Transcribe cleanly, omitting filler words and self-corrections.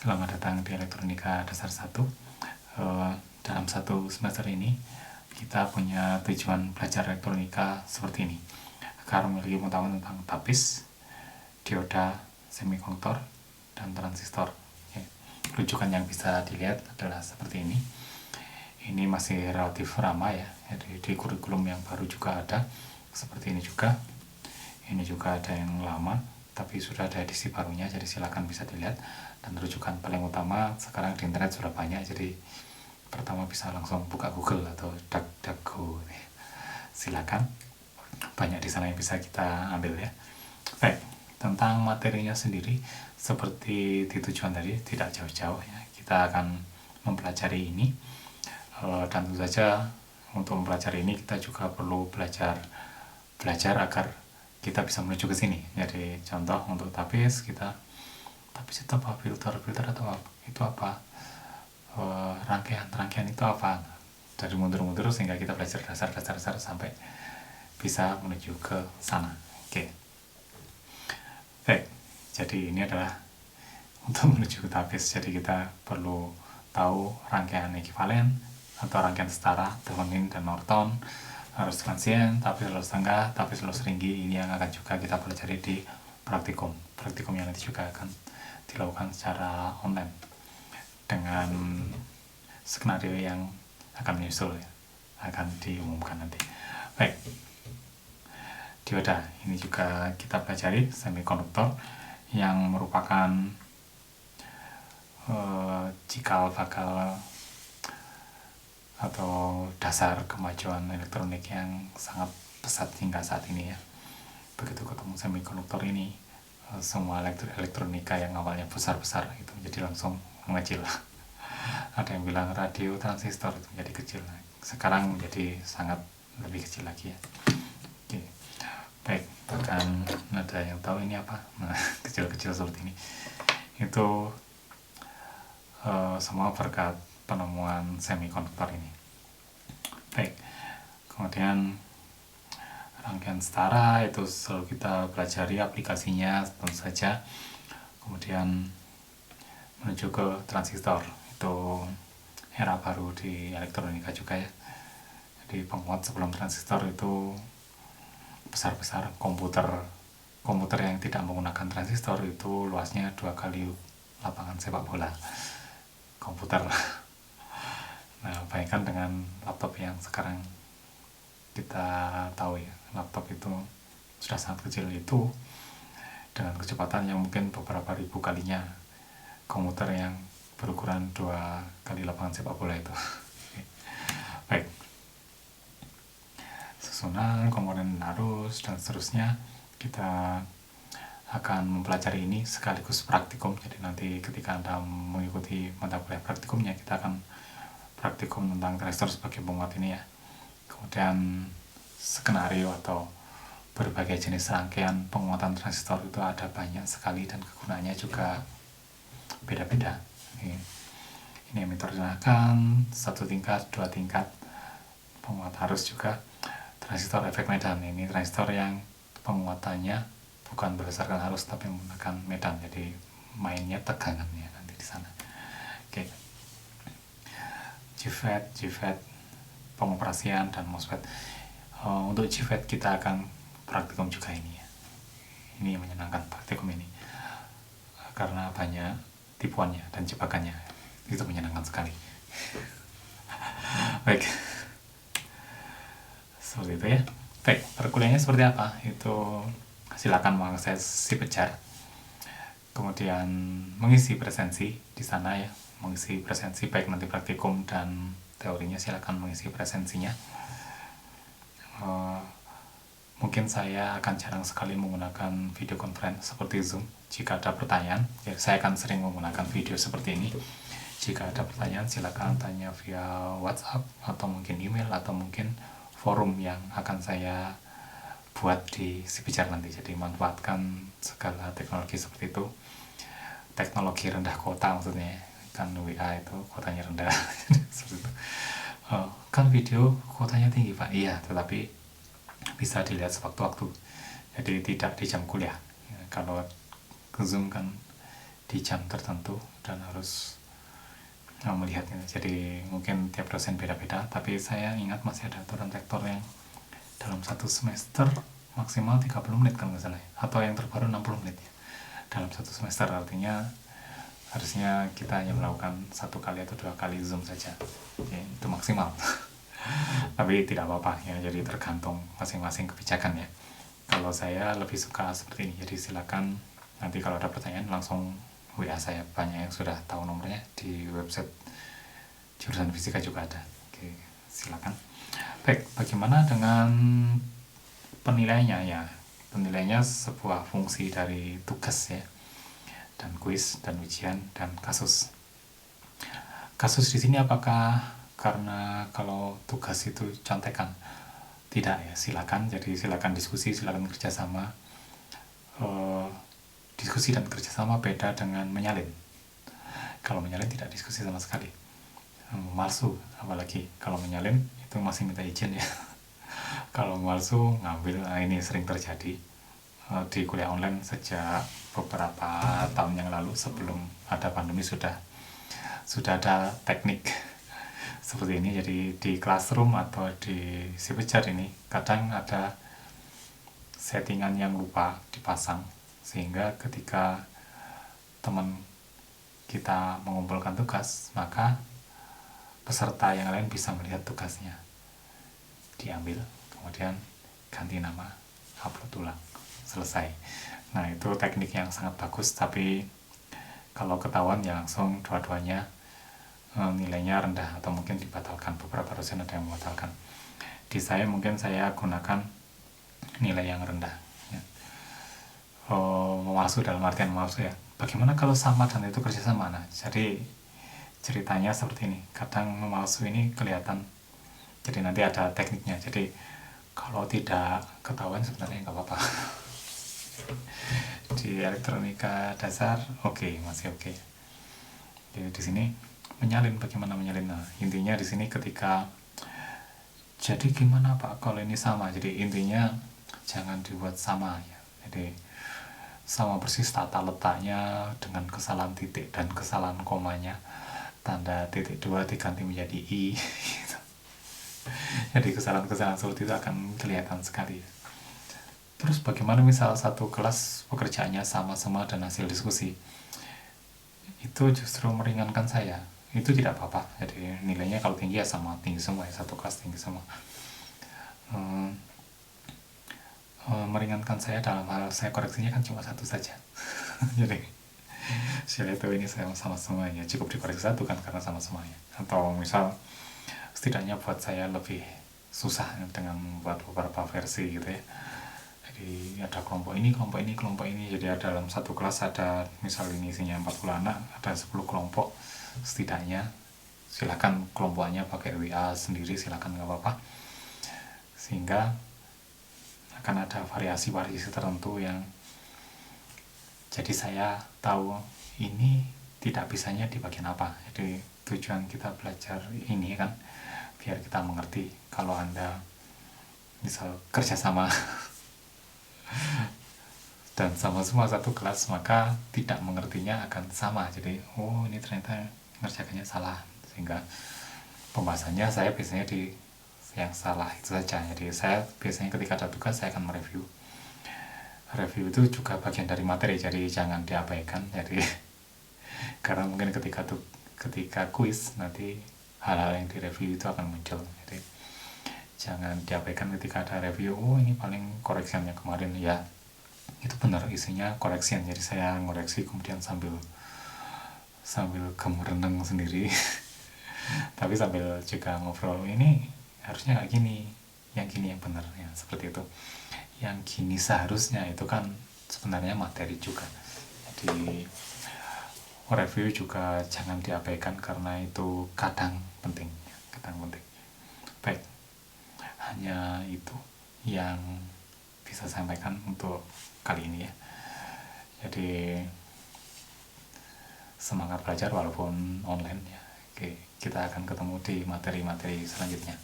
Selamat datang di Elektronika Dasar 1. Dalam satu semester ini, kita punya tujuan belajar elektronika seperti ini, agar memiliki pengetahuan tentang tapis, dioda, semikonduktor, dan transistor. Rujukan yang bisa dilihat adalah seperti ini. Ini masih relatif ramah ya, jadi di kurikulum yang baru juga ada seperti ini juga. Ini juga ada yang lama, tapi sudah ada edisi barunya, jadi silakan bisa dilihat. Dan rujukan paling utama sekarang di internet sudah banyak, jadi pertama bisa langsung buka Google atau DuckDuckGo. Silakan, banyak di sana yang bisa kita ambil ya. Baik, tentang materinya sendiri seperti di tujuan tadi tidak jauh-jauh ya. Kita akan mempelajari ini, dan tentu saja untuk mempelajari ini kita juga perlu belajar agar kita bisa menuju ke sini. Jadi contoh untuk tapis, tapis itu apa, filter atau apa, itu apa, rangkaian itu apa, dari mundur sehingga kita belajar dasar sampai bisa menuju ke sana. Oke. Baik, jadi ini adalah untuk menuju ke tapis. Jadi kita perlu tahu rangkaian ekuivalen atau rangkaian setara, Thevenin dan Norton, arus transient, tapis lulus tengah, tapis lulus ringgi. Ini yang akan juga kita pelajari di praktikum yang nanti juga akan dilakukan secara online dengan skenario yang akan menyusul ya, akan diumumkan nanti. Baik, dioda ini juga kita pelajari, semikonduktor yang merupakan cikal bakal atau dasar kemajuan elektronik yang sangat pesat hingga saat ini ya. Begitu ketemu semikonduktor ini, semua elektronika yang awalnya besar itu menjadi langsung mengecil. Ada yang bilang radio transistor itu menjadi kecil, sekarang menjadi sangat lebih kecil lagi ya. Oke. Baik, bahkan ada yang tahu ini apa, kecil-kecil seperti ini, itu semua berkat penemuan semikonduktor ini. Baik, kemudian rangkaian setara itu selalu kita pelajari aplikasinya tentu saja. Kemudian menuju ke transistor, itu era baru di elektronika juga ya. Jadi penguat sebelum transistor itu besar, komputer yang tidak menggunakan transistor itu luasnya 2 kali lapangan sepak bola komputer. Nah, bayangkan dengan laptop yang sekarang kita tahu ya, laptop itu sudah sangat kecil, itu dengan kecepatan yang mungkin beberapa ribu kalinya komputer yang berukuran 2 kali lapangan sepak bola itu. Baik, susunan komponen arus dan seterusnya kita akan mempelajari ini sekaligus praktikum. Jadi nanti ketika Anda mengikuti mata kuliah praktikumnya, kita akan praktikum tentang transistor sebagai penguat ini ya. Kemudian skenario atau berbagai jenis rangkaian penguatan transistor itu ada banyak sekali dan kegunaannya juga beda-beda. Ini emitor jenakan 1 tingkat, 2 tingkat, penguat arus juga, transistor efek medan. Ini transistor yang penguatannya bukan berdasarkan arus tapi menggunakan medan, jadi mainnya tegangannya nanti di sana. Oke. JFET, pengoperasian dan MOSFET. Untuk JFET kita akan praktikum juga ini ya. Ini menyenangkan praktikum ini karena banyak tipuannya dan jebakannya, itu menyenangkan sekali. Baik, seperti itu ya. Baik, perkuliahannya seperti apa? Itu silakan mengakses Sipejar, kemudian mengisi presensi di sana ya, mengisi presensi baik nanti praktikum dan teorinya, silakan mengisi presensinya. Mungkin saya akan jarang sekali menggunakan video conference seperti Zoom. Jika ada pertanyaan, ya saya akan sering menggunakan video seperti ini. Jika ada pertanyaan, silakan tanya via WhatsApp atau mungkin email atau mungkin forum yang akan saya buat di Sipejar nanti. Jadi manfaatkan segala teknologi seperti itu. Teknologi rendah kuota maksudnya, kan WA itu kuotanya rendah. Seperti itu. Kan video kuotanya tinggi Pak, iya, tetapi bisa dilihat sewaktu-waktu, jadi tidak di jam kuliah. Kalau ke Zoom kan di jam tertentu dan harus melihatnya. Jadi mungkin tiap dosen beda-beda, tapi saya ingat masih ada aturan rektor yang dalam satu semester maksimal 30 menit kalau nggak salah, atau yang terbaru 60 menit ya, dalam satu semester. Artinya harusnya kita hanya melakukan 1 kali atau 2 kali Zoom saja ya, itu maksimal. Tapi tidak apa-apa ya, jadi tergantung masing-masing kebijakan ya. Kalau saya lebih suka seperti ini, jadi silakan nanti kalau ada pertanyaan langsung WA saya, banyak yang sudah tahu nomornya, di website jurusan fisika juga ada. Oke, silakan. Baik, bagaimana dengan penilaiannya ya? Penilaiannya sebuah fungsi dari tugas ya, dan kuis dan ujian dan kasus. Kasus di sini apakah karena kalau tugas itu contekan? Tidak ya, silakan. Jadi silakan diskusi, silakan kerjasama. Diskusi dan kerjasama beda dengan menyalin. Kalau menyalin tidak diskusi sama sekali, malsu apalagi. Kalau menyalin itu masih minta izin ya. Kalau malsu ngambil, nah ini sering terjadi di kuliah online sejak beberapa tahun yang lalu. Sebelum ada pandemi sudah ada teknik seperti ini. Jadi di classroom atau di Sipejar ini kadang ada settingan yang lupa dipasang, sehingga ketika teman kita mengumpulkan tugas, maka peserta yang lain bisa melihat tugasnya, diambil, kemudian ganti nama, upload ulang, selesai. Nah itu teknik yang sangat bagus, tapi kalau ketahuan ya langsung dua-duanya nilainya rendah atau mungkin dibatalkan. Beberapa dosen ada yang membatalkan. Di saya mungkin saya gunakan nilai yang rendah ya. Memalsu dalam artian memalsu ya, bagaimana kalau sama dan itu kerjasama? Nah jadi ceritanya seperti ini, kadang memalsu ini kelihatan, jadi nanti ada tekniknya. Jadi kalau tidak ketahuan sebenarnya nggak apa-apa. Di elektronika dasar masih oke. Jadi di sini menyalin, bagaimana menyalin? Nah intinya di sini ketika, jadi gimana Pak kalau ini sama? Jadi intinya jangan dibuat sama ya. Jadi sama persis tata letaknya dengan kesalahan titik dan kesalahan komanya, tanda titik 2 diganti menjadi i gitu. Jadi kesalahan-kesalahan seperti itu akan kelihatan sekali. Terus bagaimana misal satu kelas pekerjaannya sama-sama dan hasil diskusi, itu justru meringankan saya. Itu tidak apa-apa, jadi nilainya kalau tinggi ya sama, tinggi semua ya, satu kelas tinggi semua. Meringankan saya dalam hal saya koreksinya kan cuma satu saja. Jadi saya lihat ini saya sama semuanya, cukup dikoreksi satu kan karena sama semuanya. Atau misal setidaknya buat saya lebih susah dengan membuat beberapa versi gitu ya. Jadi ada kelompok ini, kelompok ini, kelompok ini. Jadi ada dalam satu kelas ada misal ini isinya 40 anak, ada 10 kelompok setidaknya. Silakan kelompoknya pakai WA sendiri, silakan, nggak apa-apa. Sehingga akan ada variasi-variasi tertentu yang jadi saya tahu ini tidak bisanya di bagian apa. Jadi tujuan kita belajar ini kan biar kita mengerti. Kalau Anda misal kerjasama dan sama semua satu kelas, maka tidak mengertinya akan sama. Jadi ini ternyata ngerjakannya salah, sehingga pembahasannya saya biasanya di yang salah itu saja. Jadi saya biasanya ketika ada tugas saya akan mereview. Review itu juga bagian dari materi, jadi jangan diabaikan. Jadi karena mungkin ketika kuis nanti hal-hal yang direview itu akan muncul. Jadi jangan diabaikan ketika ada review. Ini paling koreksiannya kemarin ya, itu benar isinya koreksian. Jadi saya ngoreksi kemudian sambil gemereneng sendiri. Tapi sambil juga ngobrol, ini harusnya nggak gini, yang gini yang benar ya, seperti itu. Yang gini seharusnya itu kan sebenarnya materi juga. Jadi review juga jangan diabaikan karena itu kadang penting. Baik, hanya itu yang bisa saya sampaikan untuk kali ini ya. Jadi semangat belajar walaupun online ya. Oke, kita akan ketemu di materi-materi selanjutnya.